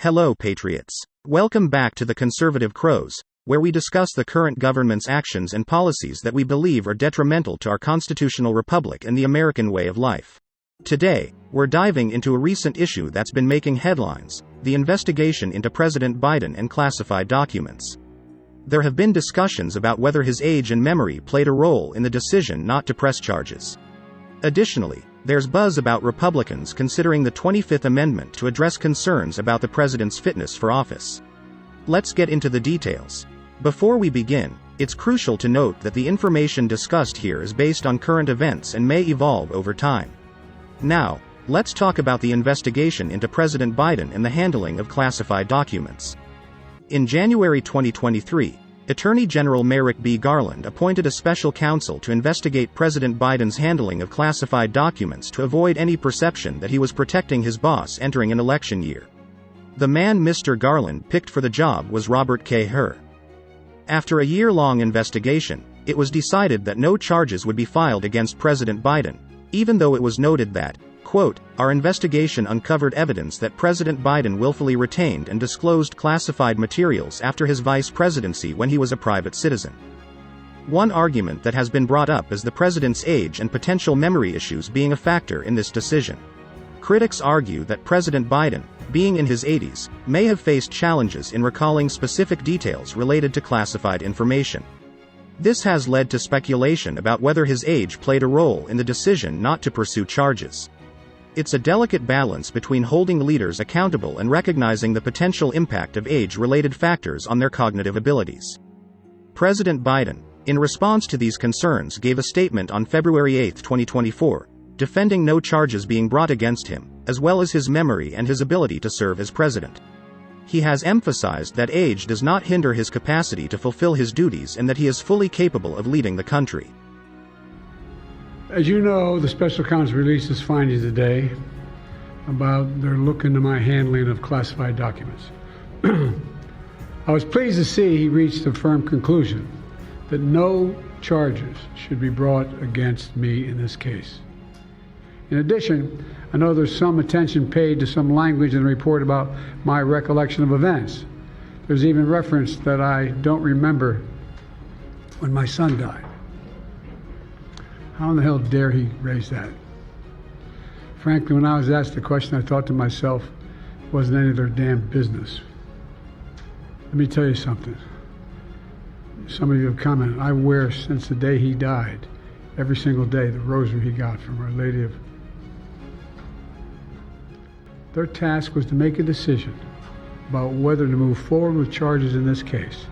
Hello, Patriots. Welcome back to the Conservative Crows, where we discuss the current government's actions and policies that we believe are detrimental to our constitutional republic and the American way of life. Today, we're diving into a recent issue that's been making headlines: the investigation into President Biden and classified documents. There have been discussions about whether his age and memory played a role in the decision not to press charges. Additionally, there's buzz about Republicans considering the 25th Amendment to address concerns about the president's fitness for office. Let's get into the details. Before we begin, it's crucial to note that the information discussed here is based on current events and may evolve over time. Now, let's talk about the investigation into President Biden and the handling of classified documents. In January 2023, Attorney General Merrick B. Garland appointed a special counsel to investigate President Biden's handling of classified documents to avoid any perception that he was protecting his boss entering an election year. The man Mr. Garland picked for the job was Robert Hur. After a year-long investigation, it was decided that no charges would be filed against President Biden, even though it was noted that, quote, "Our investigation uncovered evidence that President Biden willfully retained and disclosed classified materials after his vice presidency when he was a private citizen." One argument that has been brought up is the president's age and potential memory issues being a factor in this decision. Critics argue that President Biden, being in his 80s, may have faced challenges in recalling specific details related to classified information. This has led to speculation about whether his age played a role in the decision not to pursue charges. It's a delicate balance between holding leaders accountable and recognizing the potential impact of age-related factors on their cognitive abilities. President Biden, in response to these concerns, gave a statement on February 8, 2024, defending no charges being brought against him, as well as his memory and his ability to serve as president. He has emphasized that age does not hinder his capacity to fulfill his duties and that he is fully capable of leading the country. As you know, the special counsel released his findings today about their look into my handling of classified documents. I was pleased to see he reached a firm conclusion that no charges should be brought against me in this case. In addition, I know there's some attention paid to some language in the report about my recollection of events. There's even reference that I don't remember when my son died. How in the hell dare he raise that? Frankly, when I was asked the question, I thought to myself, it wasn't any of their damn business. Let me tell you something. Some of you have commented, I wear since the day he died, every single day, the rosary he got from Our Lady of... Their task was to make a decision about whether to move forward with charges in this case.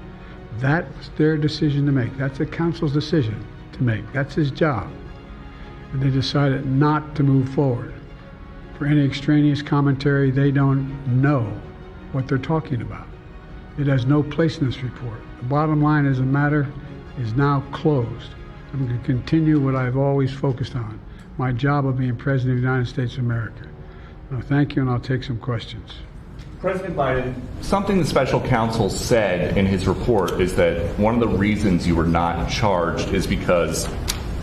That was their decision to make. That's the counsel's decision to make. That's his job. And they decided not to move forward. For any extraneous commentary, they don't know what they're talking about. It has no place in this report. The bottom line is the matter is now closed. I'm going to continue what I've always focused on, my job of being President of the United States of America. Now, thank you, and I'll take some questions. President Biden, something the special counsel said in his report is that one of the reasons you were not charged is because,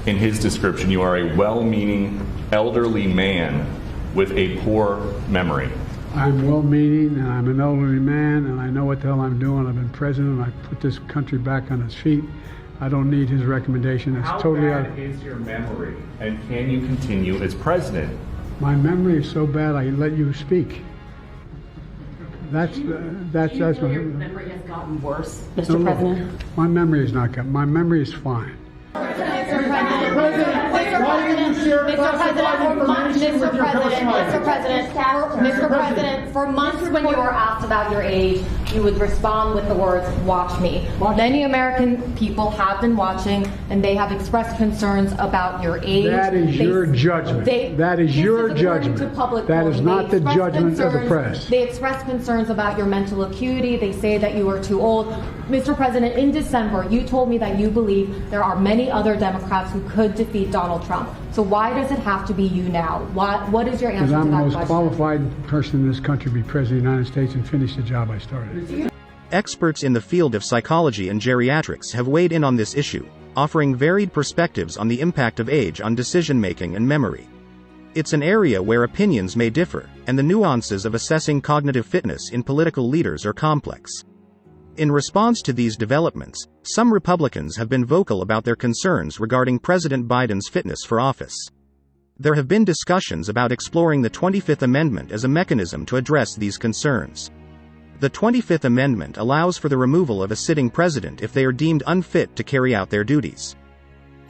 in his description, you are a well-meaning elderly man with a poor memory. I'm well-meaning, and I'm an elderly man, and I know what the hell I'm doing. I've been president, and I put this country back on its feet. I don't need his recommendation. It's totally How bad is your memory, and can you continue as president? My memory is so bad I let you speak. That's your memory has gotten worse, Mr. President? My memory has not gotten. My memory is fine. Mr. President, for months when you were asked about your age, you would respond with the words, "Watch me." Many American people have been watching, and they have expressed concerns about your age. That is your judgment. That is your judgment. That is not the judgment of the press. They express concerns about your mental acuity. They say that you are too old. Mr. President, in December, you told me that you believe there are many other Democrats who could defeat Donald Trump. So why does it have to be you now? What is your answer to that question? Because I'm the most qualified person in this country to be President of the United States and finish the job I started. Experts in the field of psychology and geriatrics have weighed in on this issue, offering varied perspectives on the impact of age on decision-making and memory. It's an area where opinions may differ, and the nuances of assessing cognitive fitness in political leaders are complex. In response to these developments, some Republicans have been vocal about their concerns regarding President Biden's fitness for office. There have been discussions about exploring the 25th Amendment as a mechanism to address these concerns. The 25th Amendment allows for the removal of a sitting president if they are deemed unfit to carry out their duties.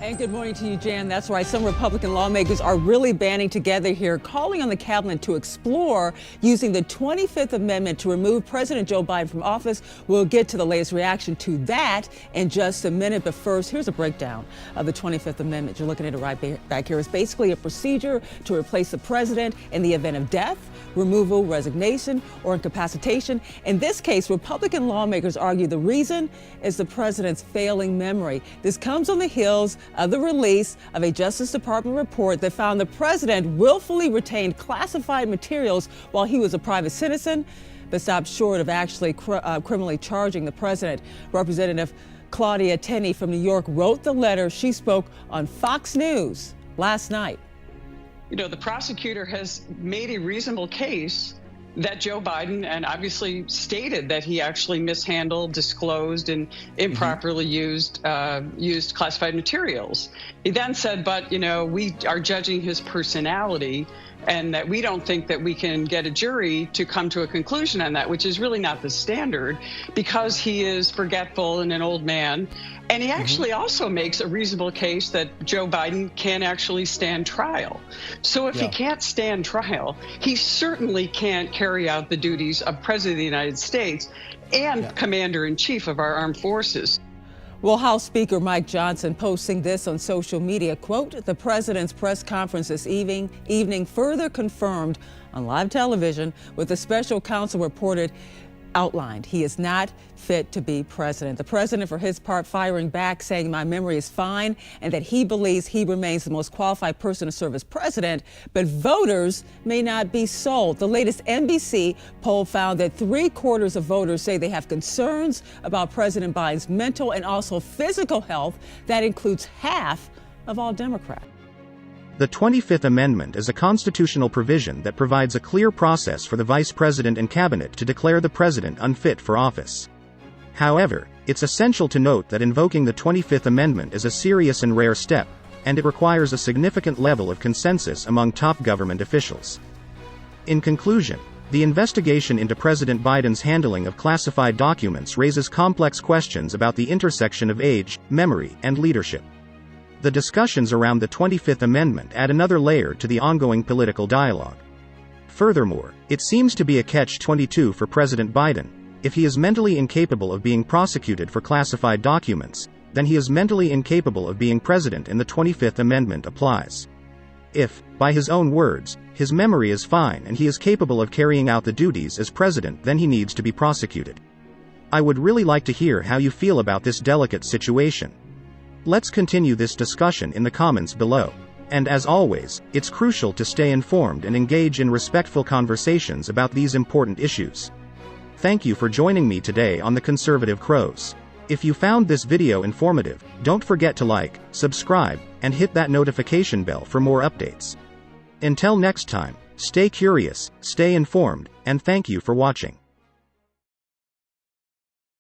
And good morning to you, Jan. That's right. Some Republican lawmakers are really banding together here, calling on the cabinet to explore using the 25th Amendment to remove President Joe Biden from office. We'll get to the latest reaction to that in just a minute. But first, here's a breakdown of the 25th Amendment. You're looking at it right back here. It's basically a procedure to replace the president in the event of death, removal, resignation, or incapacitation. In this case, Republican lawmakers argue the reason is the president's failing memory. This comes on the heels of the release of a Justice Department report that found the president willfully retained classified materials while he was a private citizen, but stopped short of actually criminally charging the president. Representative Claudia Tenney from New York wrote the letter. She spoke on Fox News last night. You know, the prosecutor has made a reasonable case that Joe Biden, and obviously stated that he actually mishandled, disclosed, and improperly used classified materials. He then said, but, you know, we are judging his personality, and that we don't think that we can get a jury to come to a conclusion on that, which is really not the standard, because he is forgetful and an old man. And he actually also makes a reasonable case that Joe Biden can actually stand trial. So if he can't stand trial, he certainly can't carry out the duties of President of the United States and Commander-in-Chief of our armed forces. Well, House Speaker Mike Johnson posting this on social media, quote, the president's press conference this evening further confirmed on live television what the special counsel reported outlined. He is not fit to be president. The president, for his part, firing back, saying my memory is fine and that he believes he remains the most qualified person to serve as president, but voters may not be sold. The latest NBC poll found that 3/4 of voters say they have concerns about President Biden's mental and also physical health. That includes half of all Democrats. The 25th Amendment is a constitutional provision that provides a clear process for the vice president and cabinet to declare the president unfit for office. However, it's essential to note that invoking the 25th Amendment is a serious and rare step, and it requires a significant level of consensus among top government officials. In conclusion, the investigation into President Biden's handling of classified documents raises complex questions about the intersection of age, memory, and leadership. The discussions around the 25th Amendment add another layer to the ongoing political dialogue. Furthermore, it seems to be a catch-22 for President Biden. If he is mentally incapable of being prosecuted for classified documents, then he is mentally incapable of being president, and the 25th Amendment applies. If, by his own words, his memory is fine and he is capable of carrying out the duties as president, then he needs to be prosecuted. I would really like to hear how you feel about this delicate situation. Let's continue this discussion in the comments below. And as always, it's crucial to stay informed and engage in respectful conversations about these important issues. Thank you for joining me today on the Conservative Crows. If you found this video informative, don't forget to like, subscribe, and hit that notification bell for more updates. Until next time, stay curious, stay informed, and thank you for watching.